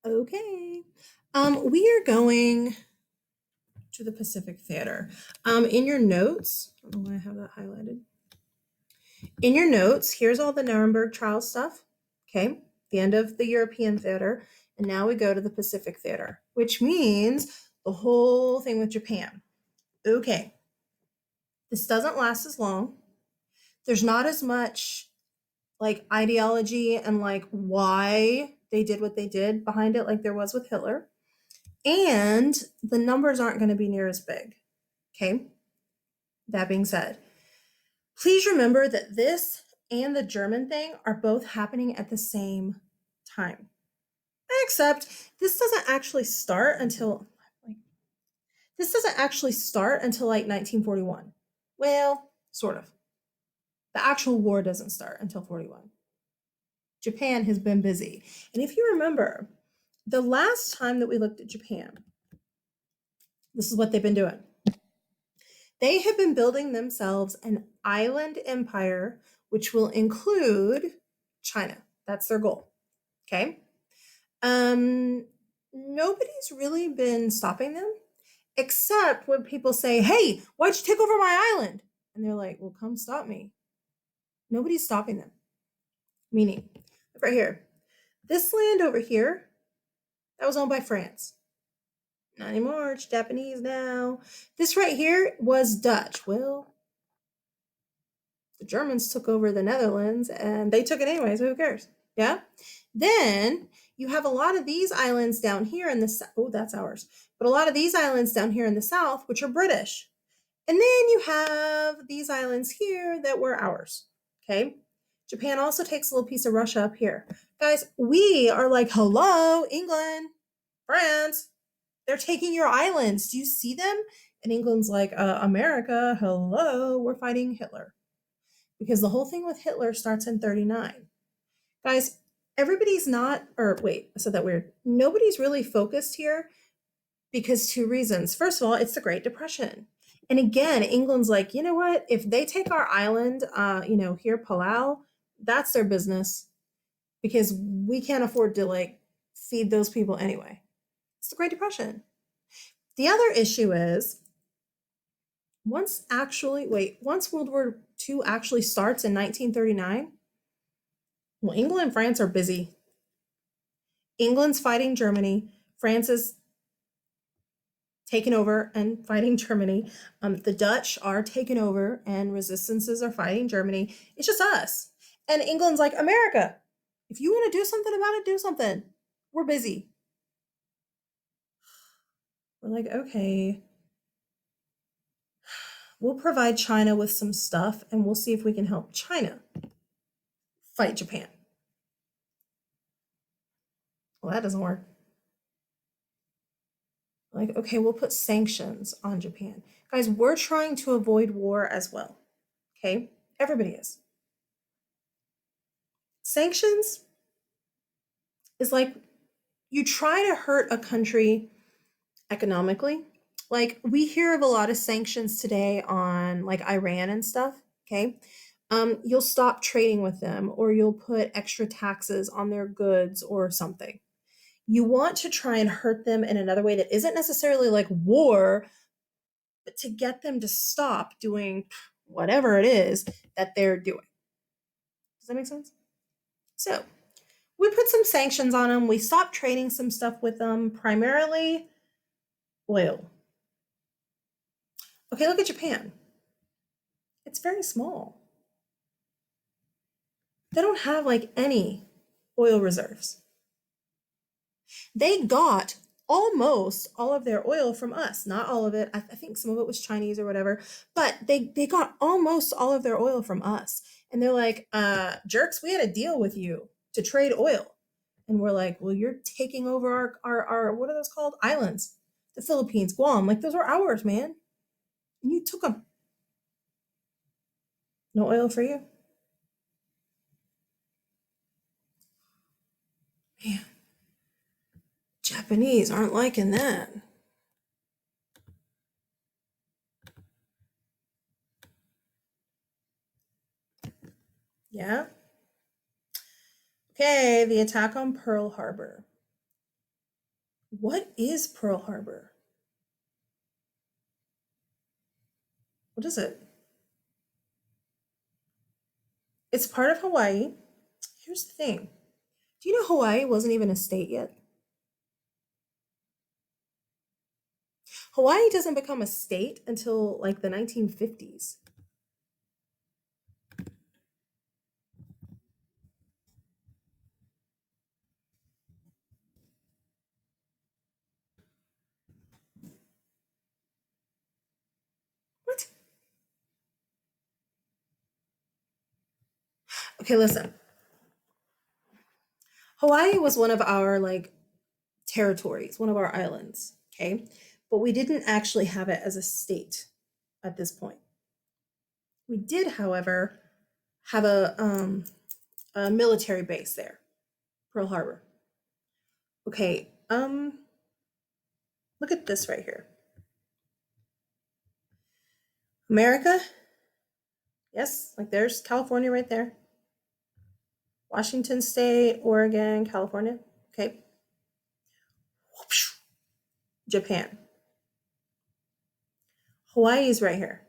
Okay. We are going to the Pacific Theater. In your notes, I don't know why I have that highlighted. In your notes, here's all the Nuremberg trial stuff. Okay. The end of the European theater. And now we go to the Pacific Theater, which means the whole thing with Japan. Okay. This doesn't last as long. There's not as much like ideology and like why they did what they did behind it like there was with Hitler. And the numbers aren't going to be near as big. Okay. That being said, please remember that this and the German thing are both happening at the same time. Except this doesn't actually start until like 1941. Well, sort of. The actual war doesn't start until 41. Japan has been busy. And if you remember, the last time that we looked at Japan, this is what they've been doing. They have been building themselves an island empire, which will include China. That's their goal. Okay. Nobody's really been stopping them, except when people say, "Hey, why'd you take over my island?" And they're like, "Well, come stop me." Nobody's stopping them. Meaning, look right here. This land over here, that was owned by France. Not anymore. It's Japanese now. This right here was Dutch. Well, the Germans took over the Netherlands and they took it anyway, so who cares? Yeah. Then you have a lot of these islands down here in the oh, that's ours. But a lot of these islands down here in the south, which are British. And then you have these islands here that were ours. Okay. Japan also takes a little piece of Russia up here. Guys, we are like, hello, England, France, they're taking your islands. Do you see them? And England's like, America, hello, we're fighting Hitler. Because the whole thing with Hitler starts in 39. Guys, everybody's not, or wait, I said that weird. Nobody's really focused here because two reasons. First of all, it's the Great Depression. And again, England's like, you know what? If they take our island, here, Palau, that's their business because we can't afford to like feed those people anyway. It's the Great Depression. The other issue is once World War II actually starts in 1939, well, England and France are busy. England's fighting Germany. France is taking over and fighting Germany. The Dutch are taking over and resistances are fighting Germany. It's just us. And England's like, America, if you want to do something about it, do something. We're busy. We're like, okay, we'll provide China with some stuff and we'll see if we can help China fight Japan. Well, that doesn't work. Like, okay, we'll put sanctions on Japan. Guys, we're trying to avoid war as well. Okay? Everybody is. Sanctions is like you try to hurt a country economically. Like we hear of a lot of sanctions today on like Iran and stuff. Okay. You'll stop trading with them or you'll put extra taxes on their goods or something. You want to try and hurt them in another way that isn't necessarily like war, but to get them to stop doing whatever it is that they're doing. Does that make sense? So we put some sanctions on them. We stopped trading some stuff with them, primarily oil. Okay, look at Japan. It's very small. They don't have like any oil reserves. They got almost all of their oil from us. Not all of it. I think some of it was Chinese or whatever. But they got almost all of their oil from us. And they're like, jerks, we had a deal with you to trade oil. And we're like, well, you're taking over our what are those called? Islands. The Philippines, Guam. Like those are ours, man. And you took them. No oil for you. Man, Japanese aren't liking that. Yeah. Okay, the attack on Pearl Harbor. What is Pearl Harbor? What is it? It's part of Hawaii. Here's the thing. Do you know Hawaii wasn't even a state yet? Hawaii doesn't become a state until like the 1950s. What? Okay, listen. Hawaii was one of our like territories, one of our islands, okay? But we didn't actually have it as a state at this point. We did, however, have a military base there, Pearl Harbor. Okay, look at this right here. America, yes, like there's California right there. Washington State, Oregon, California. Okay. Japan. Hawaii's right here.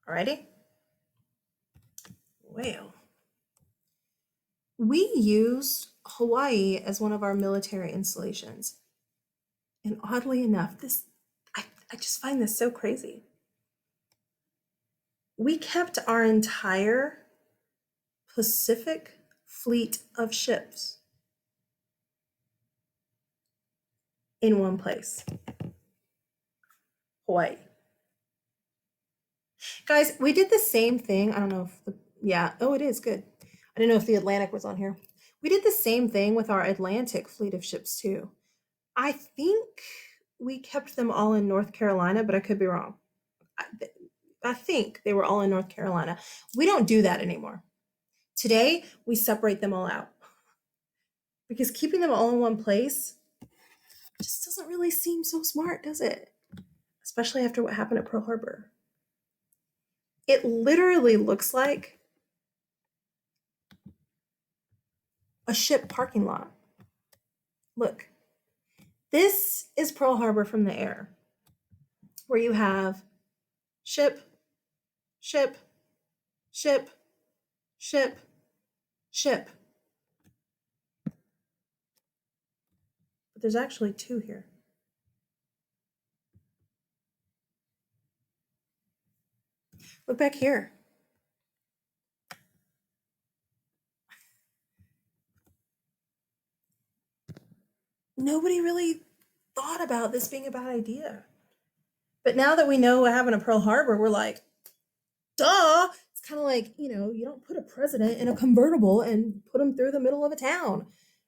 Alrighty? Well, we use Hawaii as one of our military installations. And oddly enough, I just find this so crazy. We kept our entire Pacific fleet of ships in one place, Hawaii. Guys, we did the same thing. I don't know if yeah, oh, it is good. I didn't know if the Atlantic was on here. We did the same thing with our Atlantic fleet of ships too. I think we kept them all in North Carolina, but I could be wrong. I, I think they were all in North Carolina. We don't do that anymore. Today, we separate them all out because keeping them all in one place just doesn't really seem so smart, does it? Especially after what happened at Pearl Harbor. It literally looks like a ship parking lot. Look, this is Pearl Harbor from the air, where you have ship, ship, ship, ship, ship. But there's actually two here. Look back here. Nobody really thought about this being a bad idea. But now that we know what happened at Pearl Harbor, we're like, duh. It's kind of like, you don't put a president in a convertible and put him through the middle of a town.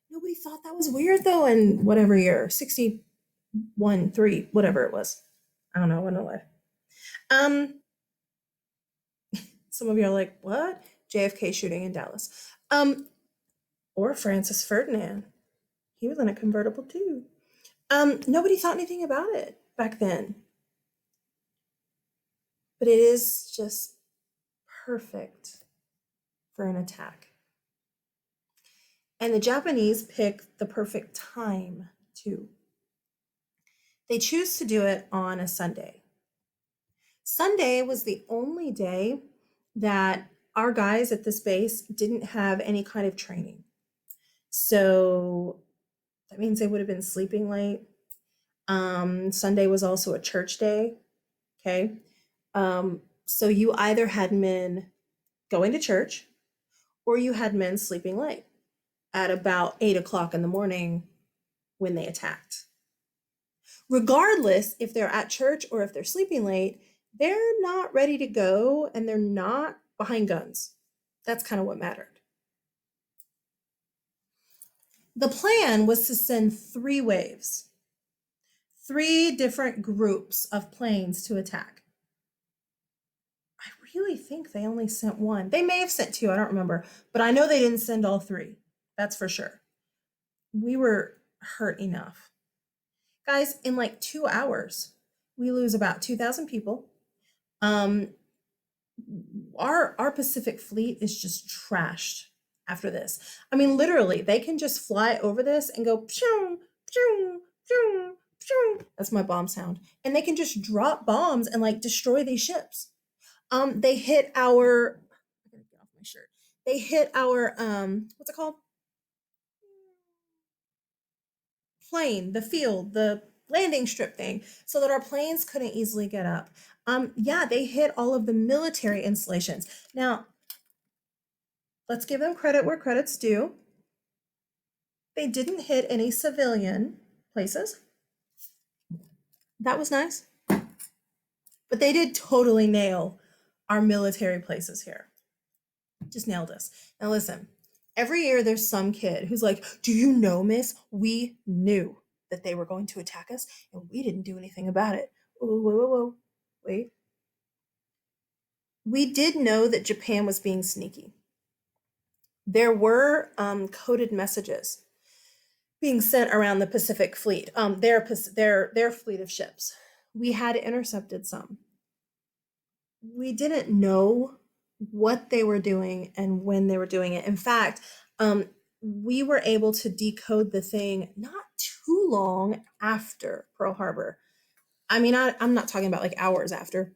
Nobody thought that was weird though in whatever year, 61, 3, whatever it was. I don't know when to live. Um, some of you are like, what? JFK shooting in Dallas. Or Francis Ferdinand. He was in a convertible too. Nobody thought anything about it back then. But it is just perfect for an attack. And the Japanese pick the perfect time too. They choose to do it on a Sunday. Sunday was the only day that our guys at this base didn't have any kind of training. So that means they would have been sleeping late. Sunday was also a church day. Okay. So you either had men going to church or you had men sleeping late at about 8 o'clock in the morning when they attacked. Regardless if they're at church or if they're sleeping late, they're not ready to go and they're not behind guns. That's kind of what mattered. The plan was to send 3 waves, 3 different groups of planes to attack. I really think they only sent 1. They may have sent 2, I don't remember, but I know they didn't send all 3. That's for sure. We were hurt enough. Guys, in like 2 hours, we lose about 2,000 people. Our Pacific fleet is just trashed after this. I mean, literally, they can just fly over this and go pshoo, pshoo, pshoo, pshoo. That's my bomb sound. And they can just drop bombs and like destroy these ships. They hit our I gotta get off my shirt. They hit our what's it called? Plane, the field, the landing strip thing, so that our planes couldn't easily get up. Yeah, they hit all of the military installations. Now, let's give them credit where credit's due. They didn't hit any civilian places. That was nice. But they did totally nail our military places here. Just nailed us. Now listen, every year there's some kid who's like, "Do you know, miss, we knew that they were going to attack us and we didn't do anything about it." Whoa, whoa, whoa, whoa. Wait. We did know that Japan was being sneaky. There were coded messages being sent around the Pacific Fleet, their fleet of ships. We had intercepted some. We didn't know what they were doing and when they were doing it. In fact, we were able to decode the thing not too long after Pearl Harbor. I mean, I'm not talking about like hours after,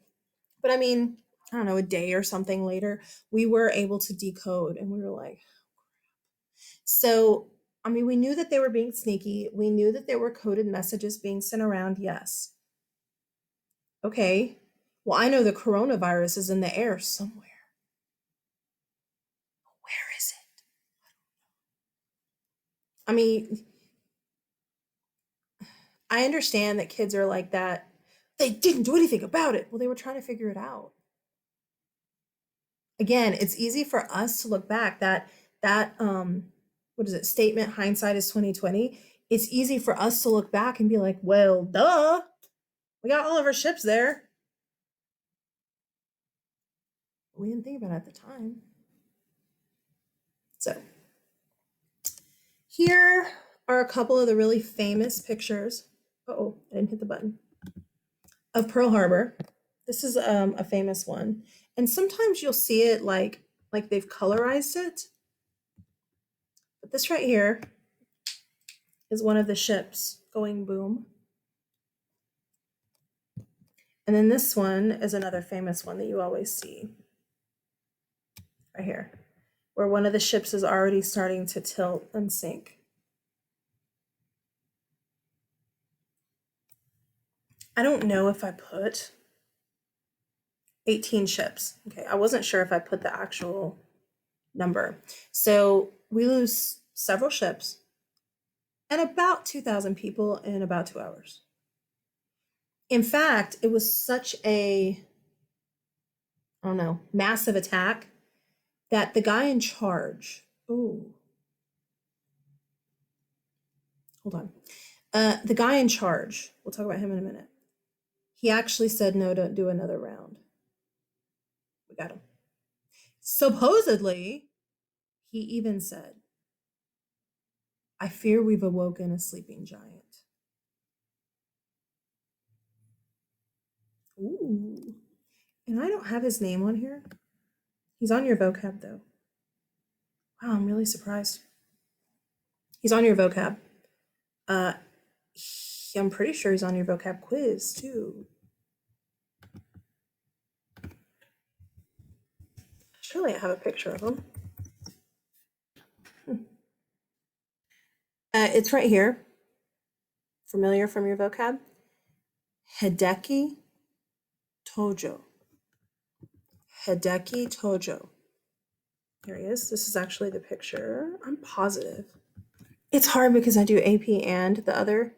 but I mean, I don't know, a day or something later, we were able to decode and we were like, so, I mean, we knew that they were being sneaky. We knew that there were coded messages being sent around. Yes. Okay. Well, I know the coronavirus is in the air somewhere. Where is it? I mean, I understand that kids are like that. They didn't do anything about it. Well, they were trying to figure it out. Again, it's easy for us to look back that what is it? Statement hindsight is 2020. It's easy for us to look back and be like, "Well, duh. We got all of our ships there." We didn't think about it at the time. So, here are a couple of the really famous pictures. Oh, I didn't hit the button. Of Pearl Harbor. This is a famous one. And sometimes you'll see it like they've colorized it. But this right here is one of the ships going boom. And then this one is another famous one that you always see. Right here. Where one of the ships is already starting to tilt and sink. I don't know if I put 18 ships. Okay, I wasn't sure if I put the actual number. So we lose several ships and about 2,000 people in about 2 hours. In fact, it was such a, I don't know, massive attack that the guy in charge, oh, hold on. The guy in charge, we'll talk about him in a minute. He actually said, "No, don't do another round." We got him. Supposedly, he even said, "I fear we've awoken a sleeping giant." Ooh. And I don't have his name on here. He's on your vocab though. Wow, I'm really surprised. He's on your vocab. Uh, I'm pretty sure he's on your vocab quiz too. Surely I have a picture of him. It's right here. Familiar from your vocab? Hideki Tojo. Hideki Tojo. Here he is. This is actually the picture. I'm positive. It's hard because I do AP and the other.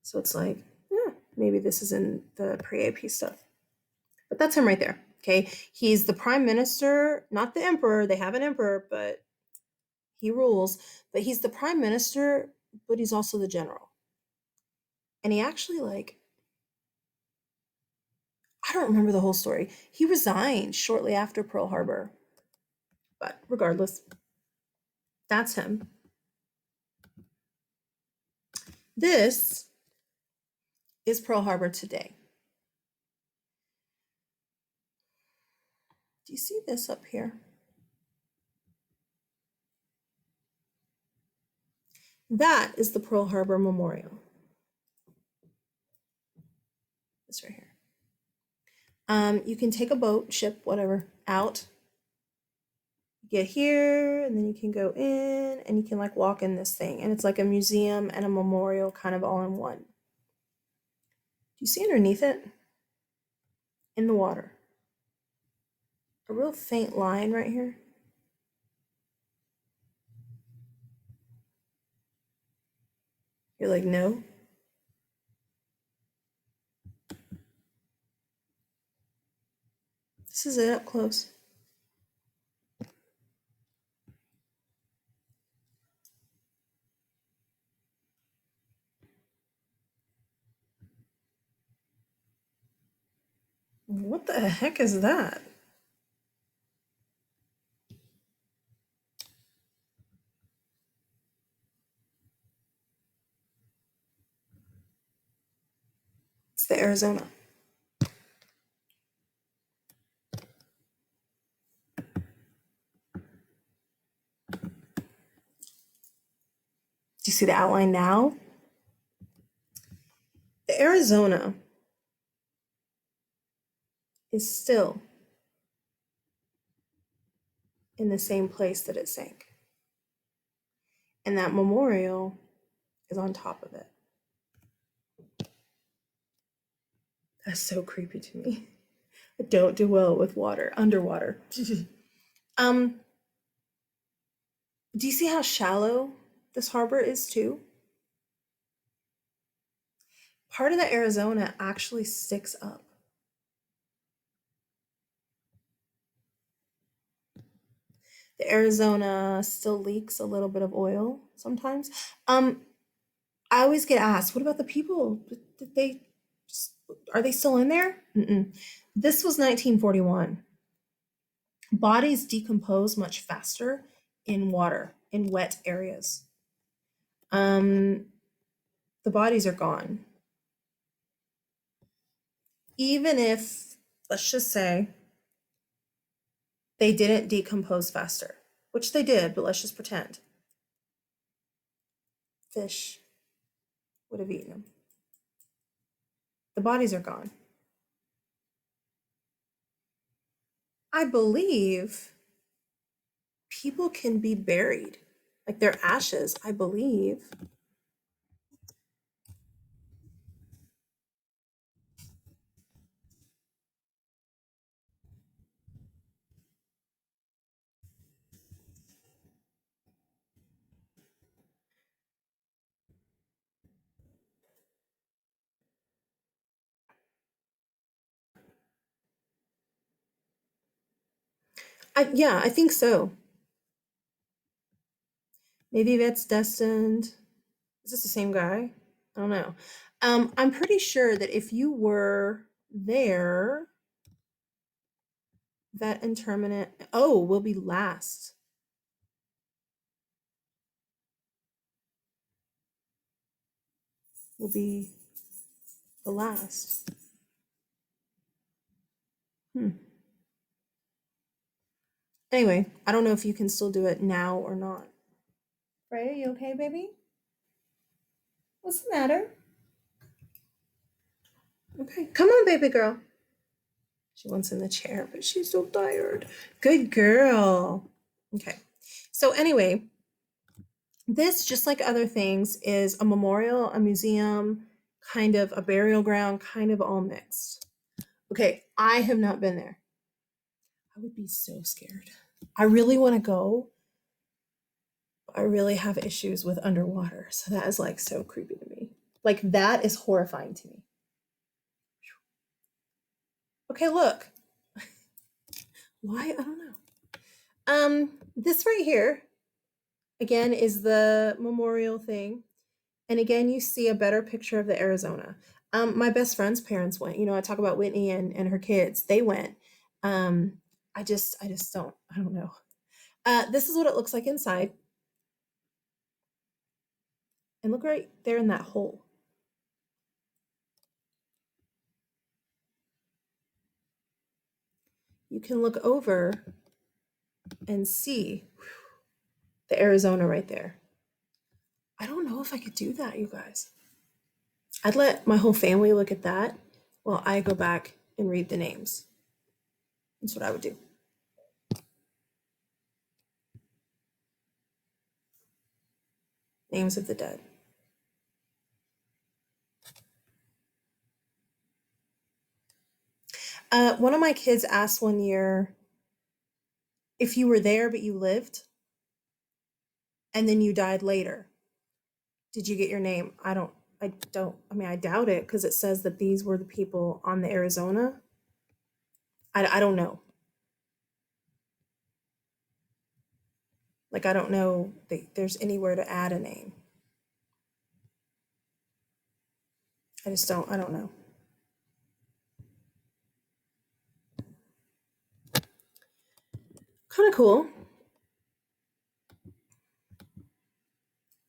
So it's like, maybe this is in the pre-AP stuff. But that's him right there. Okay. He's the prime minister, not the emperor. They have an emperor, but he rules. But he's the prime minister, but he's also the general. And he actually, like, I don't remember the whole story. He resigned shortly after Pearl Harbor. But regardless, that's him. This is Pearl Harbor today. Do you see this up here? That is the Pearl Harbor Memorial. This right here. You can take a boat, ship, whatever, out, get here, and then you can go in and you can like walk in this thing. And it's like a museum and a memorial kind of all in one. Do you see underneath it? In the water. A real faint line right here. You're like, no. This is it up close. What the heck is that? It's the Arizona. Do you see the outline now? The Arizona is still in the same place that it sank. And that memorial is on top of it. That's so creepy to me. I don't do well with water, underwater. um, do you see how shallow this harbor is too? Part of the Arizona actually sticks up. The Arizona still leaks a little bit of oil sometimes. I always get asked, what about the people? Did they are they still in there? Mm-mm. This was 1941. Bodies decompose much faster in water, in wet areas. Um, the bodies are gone. Even if, let's just say, they didn't decompose faster, which they did, but let's just pretend. Fish would have eaten them. The bodies are gone. I believe people can be buried, like their ashes, I believe. Yeah, I think so. Maybe that's destined. Is this the same guy? I don't know. I'm pretty sure that if you were there, that interminate, oh, will be last. Will be the last. Hmm. Anyway, I don't know if you can still do it now or not. Freya, you okay, baby? What's the matter? Okay, come on, baby girl. She wants in the chair, but she's so tired. Good girl. Okay. So anyway, this, just like other things, is a memorial, a museum, kind of a burial ground, kind of all mixed. Okay, I have not been there. I would be so scared. I really want to go. I really have issues with underwater, so that is like so creepy to me. Like that is horrifying to me. Okay, look. Why? I don't know. This right here, again, is the memorial thing. And again, you see a better picture of the Arizona. My best friend's parents went. You know, I talk about Whitney and her kids. They went. Um, I just don't. I don't know. This is what it looks like inside. And look right there in that hole. You can look over and see the Arizona right there. I don't know if I could do that, you guys. I'd let my whole family look at that while I go back and read the names. That's what I would do. Names of the dead. One of my kids asked one year if you were there but you lived and then you died later, did you get your name? I mean, I doubt it because it says that these were the people on the Arizona. I don't know. Like, I don't know that there's anywhere to add a name. I don't know. Kind of cool.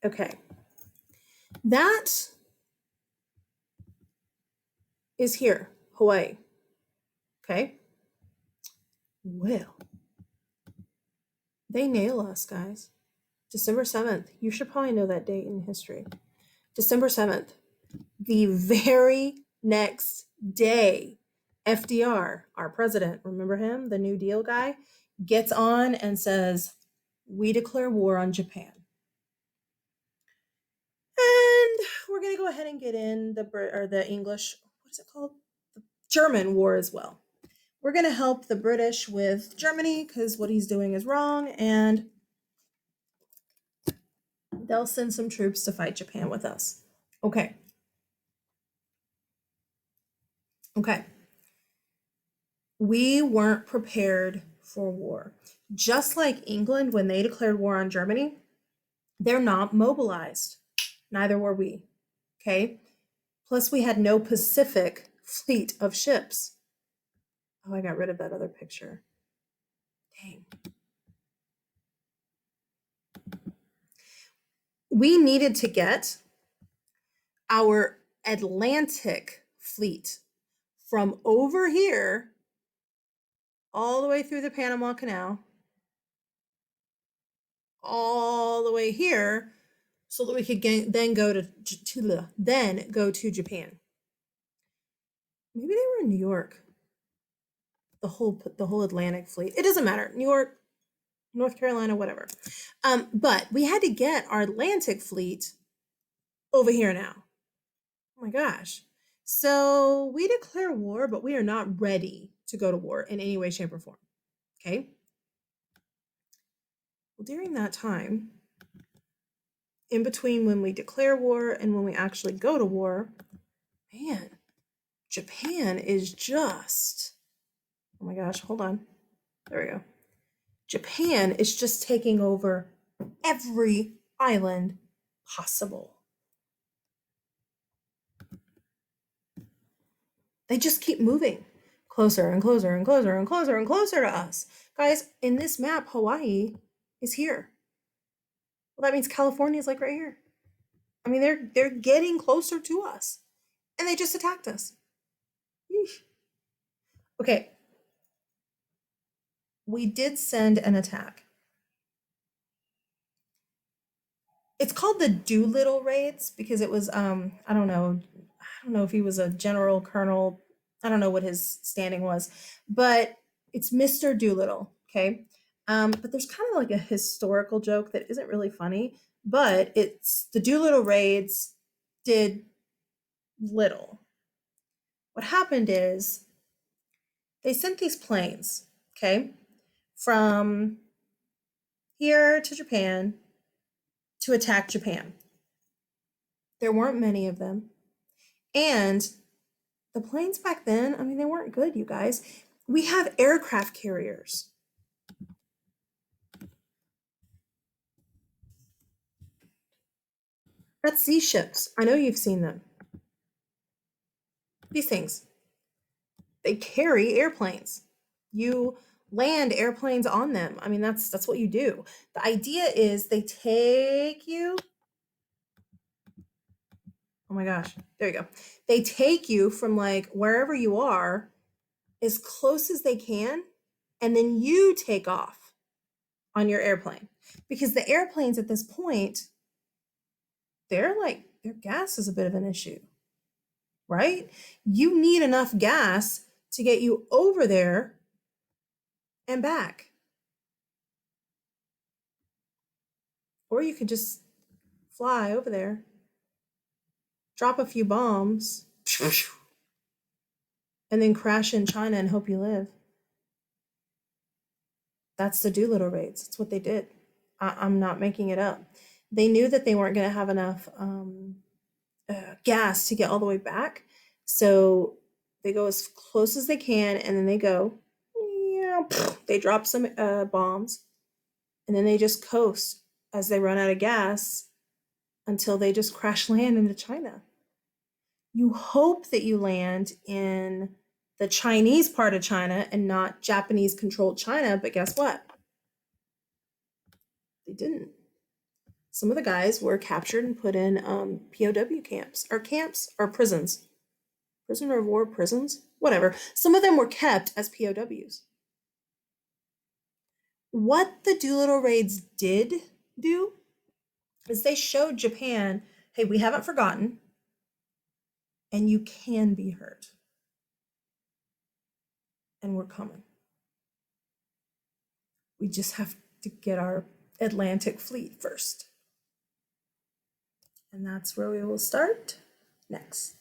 Okay. That is here, Hawaii. Okay. Well, they nail us, guys. December 7th. You should probably know that date in history. December 7th. The very next day, FDR, our president, remember him, the New Deal guy, gets on and says, "We declare war on Japan." And we're going to go ahead and get in the English, what is it called? The German war as well. We're going to help the British with Germany because what he's doing is wrong, and they'll send some troops to fight Japan with us. Okay. Okay. We weren't prepared for war. Just like England, when they declared war on Germany, they're not mobilized. Neither were we. Okay. Plus, we had no Pacific fleet of ships. Oh, I got rid of that other picture. Dang. We needed to get our Atlantic fleet from over here all the way through the Panama Canal, all the way here, so that we could then go to Japan. Maybe they were in New York. The whole Atlantic fleet. It doesn't matter. New York, North Carolina, whatever. But we had to get our Atlantic fleet over here now. Oh my gosh. So we declare war, but we are not ready to go to war in any way, shape, or form. Okay. Well, during that time, in between when we declare war and when we actually go to war, man, Japan is just, oh my gosh, hold on. There we go. Japan is just taking over every island possible. They just keep moving closer and closer and closer and closer and closer to us. Guys, in this map, Hawaii is here. Well, that means California is like right here. I mean, they're getting closer to us, and they just attacked us. Yeesh. Okay, we did send an attack. It's called the Doolittle raids because it was I don't know if he was a general, colonel, I don't know what his standing was, but it's Mr. Doolittle, okay? But there's kind of like a historical joke that isn't really funny, but it's the Doolittle raids did little. What happened is they sent these planes, okay, from here to Japan to attack Japan. There weren't many of them. And the planes back then, I mean, they weren't good, you guys. We have aircraft carriers. That's sea ships. I know you've seen them. These things, they carry airplanes. You land airplanes on them. I mean, that's what you do. The idea is they take you. Oh my gosh, there you go. They take you from like wherever you are as close as they can, and then you take off on your airplane. Because the airplanes at this point, their gas is a bit of an issue, right? You need enough gas to get you over there and back. Or you could just fly over there, drop a few bombs, and then crash in China and hope you live. That's the Doolittle raids. That's what they did. I'm not making it up. They knew that they weren't going to have enough gas to get all the way back. So they go as close as they can, and then they go, yeah, they drop some bombs, and then they just coast as they run out of gas until they just crash land into China. You hope that you land in the Chinese part of China and not Japanese controlled China, but guess what? They didn't. Some of the guys were captured and put in POW camps or prisons. Prisoner of war prisons? Whatever. Some of them were kept as POWs. What the Doolittle raids did do is they showed Japan, hey, we haven't forgotten, and you can be hurt. And we're coming. We just have to get our Atlantic fleet first. And that's where we will start next.